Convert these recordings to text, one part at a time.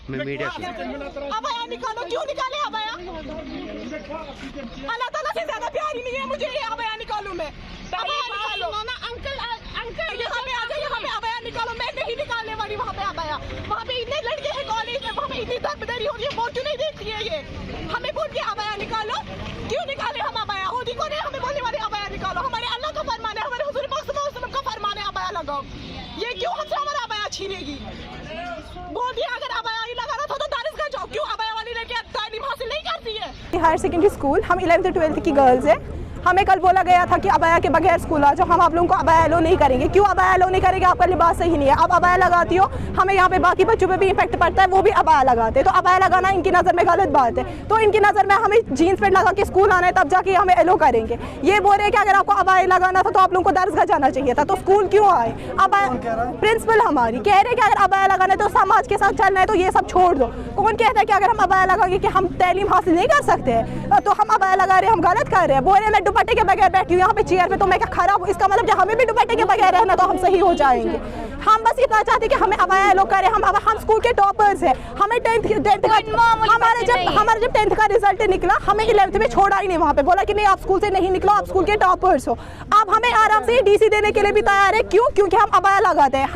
मैं मीडिया से अबाया निकालो, क्यों निकाले अबाया? अल्लाह ताला से ज्यादा प्यार ही नहीं है मुझे, ये अबाया निकालूं मैं? अबाया निकालो ना अंकल, यहाँ पे आ जाओ, यहाँ पे अबाया निकालो। मैं नहीं निकालने वाली वहाँ पे अबाया। वहाँ पे इतने लड़के हैं कॉलेज में, वहाँ पे इतनी दरबदरी हो रही है, वो क्यों नहीं देखती है ये? हमें बोल के अबाया निकालो, क्यों निकाले हम अबाया? होती कौन है हमें बोलने वाले अबाया निकालो? हमारे अल्लाह का फरमान है, हमारे हुजूर पाक सल्लल्लाहु अलैहि वसल्लम का फरमान है अबाया लगाओ। ये क्यों हमसे हमारा अबाया छीनेगी? बोल दिया अगर अबाया ही लगाना था तो दारिस का जाओ, क्यों अबाया वाली लड़कियां तालीम हासिल नहीं करती है? हायर सेकेंडरी स्कूल, हम 11th 12th की गर्ल्स हैं। हमें कल बोला गया था कि अबाया के बगैर स्कूल आ जाओ, हम आप लोगों को अबाया अलो नहीं करेंगे। क्यों अबाया अलो नहीं करेंगे? आपका लिबास सही नहीं है। आप अबाया लगाती हो, हमें यहाँ पे बाकी बच्चों पे भी इफेक्ट पड़ता है, वो भी अबाया लगाते हैं। तो अबाया लगाना इनकी नज़र में गलत बात है। तो इनकी नज़र में हमें जीन्स पैंट लगा के स्कूल आना है, तब जाके हमें अलो करेंगे। ये बोल रहे हैं कि अगर आपको अबाया लगाना था तो आप लोगों को दरसगाह जाना चाहिए था, तो स्कूल क्यों आए? अबाया प्रिंसिपल हमारी कह रहे हैं कि अगर अबाया लगाना है तो समाज के साथ चलना है तो ये सब छोड़ दो। कौन कहता है कि अगर हम अबाया लगाएंगे कि हम तालीम हासिल नहीं कर सकते हैं? तो हम अबाया लगा रहे हैं, हम गलत कर रहे हैं। बोल रहे हैं मैं दुपट्टे के बगैर बैठी हूँ यहाँ पे चेयर पे, तो मैं क्या खराब? इसका मतलब जब हमें भी दुपट्टे के बगैर रहना तो हम सही हो जाएंगे। हम बस इतना चाहते हैं कि हमें अबाया लोग करें। हम स्कूल के टॉपर्स हैं। हमें हमारा जब 10th का रिजल्ट निकला, हमें 11th में छोड़ा ही नहीं। वहाँ पे बोला कि नहीं आप स्कूल से नहीं निकलो, आप स्कूल के टॉपर्स हो। अब हमें आराम से डीसी देने के लिए भी तैयार है। क्यों? क्योंकि हम अबाया लगाते हैं।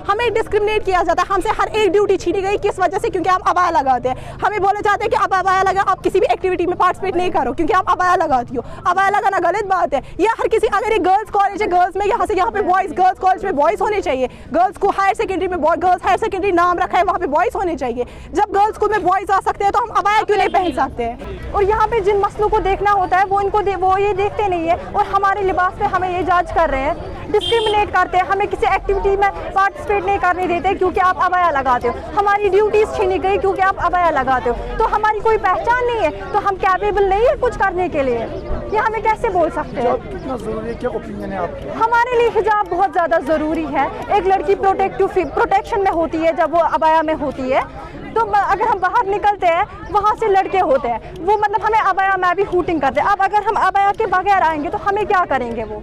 हमें डिस्क्रिमिनेट किया जाता है, हमसे हर एक ड्यूटी छीनी गई। किस वजह से? क्योंकि हम अबाया लगाते हैं। हमें बोले जाते हैं कि अब अबाया लगा, आप किसी भी एक्टिविटी में पार्टिसिपेट नहीं करो क्योंकि आप अबाया लगाती हो। अबाया लगाना गलत बात है। या हर किसी, अगर ये गर्ल्स कॉलेज है, गर्ल्स में यहाँ से यहाँ पे बॉयज़, गर्ल्स कॉलेज में बॉयज़ होने चाहिए। गर्ल्स को हायर सेकेंडरी में गर्ल्स हायर सेकेंडरी नाम रखा है, वहाँ पे बॉयज़ होने चाहिए। जब गर्ल्स स्कूल में बॉयज़ आ सकते हैं तो हम अबाया क्यों नहीं पहन सकते हैं? और यहाँ पे जिन मसलों को देखना होता है वो ये देखते नहीं है, और हमारे लिबास पे हमें ये जज कर रहे हैं, डिस्क्रिमिनेट करते हैं। हमें किसी एक्टिविटी में पार्टिसिपेट नहीं करने देते क्योंकि आप अबाया लगाते हो। हमारी ड्यूटीज़ छीनी गई क्योंकि आप अबाया लगाते हो। तो हमारी कोई पहचान नहीं है, तो हम कैपेबल नहीं है कुछ करने के लिए। ये हमें कैसे बोल सकते हैं? कितना ज़रूरी है, क्या ओपिनियन है आपकी? हमारे लिए हिजाब बहुत ज़्यादा ज़रूरी है। एक लड़की प्रोटेक्शन में होती है जब वो अबाया में होती है। तो अगर हम बाहर निकलते हैं, वहाँ से लड़के होते हैं, वो मतलब हमें अबाया में भी हूटिंग करते हैं। अब अगर हम अबाया के बगैर आएंगे तो हमें क्या करेंगे वो?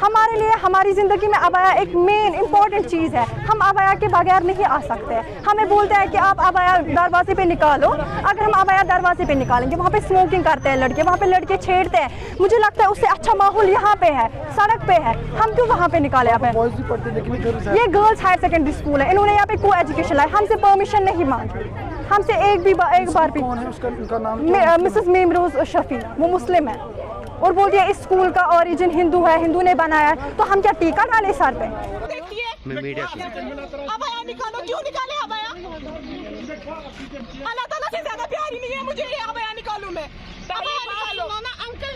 हमारे लिए हमारी ज़िंदगी में अबाया एक मेन इंपॉर्टेंट चीज़ है। हम अबाया के बगैर नहीं आ सकते। हमें बोलते हैं कि आप अबाया दरवाजे पे निकालो। अगर हम अबाया दरवाजे पे निकालेंगे, वहाँ पे स्मोकिंग करते हैं लड़के, वहाँ पे लड़के छेड़ते हैं। मुझे लगता है उससे अच्छा माहौल यहाँ पे है, सड़क पे है। हम क्यों वहाँ पे निकाले? ये गर्ल्स हायर सेकेंडरी स्कूल है, इन्होंने यहाँ पे को एजुकेशन लाया, हमसे परमिशन नहीं मांगी। हमसे एक बार भी मिसेस मेमरोज शफी, वो मुस्लिम है, और बोलती है इस स्कूल का ओरिजिन हिंदू है, हिंदू ने बनाया है। तो हम क्या टीका डाले सर पे? मैं मीडिया से अबाया निकालो, क्यों निकाले अबाया? अल्लाह ताला से ज्यादा प्यार ही नहीं है मुझे, ये अबाया निकालूं मैं? अबाया निकालो ना अंकल,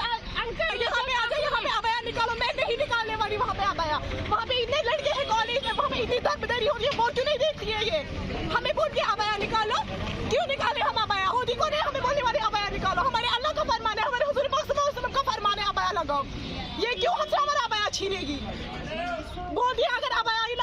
यहाँ पे आ जाओ, यहाँ पे अबाया निकालो। मैं नहीं निकालने वाली वहाँ पे अबाया। वहाँ पे इतने लड़के हैं कॉलेज में, वहाँ पे इतनी दरबदरी हो रही है, वो क्यों नहीं देखती है ये? हमें बोल के अबाया निकालो, क्यों निकाले हम अबाया? होती कौन है हमें बोलने वाले अबाया निकालो? हमारे अल्लाह का फरमान है, हमारे हुजूर पाक सल्लल्लाहु अलैहि वसल्लम का फरमान है अबाया लगाओ। ये क्यों हमसे हमारा अबाया छीनेगी? बोल दिया अगर अबाया ही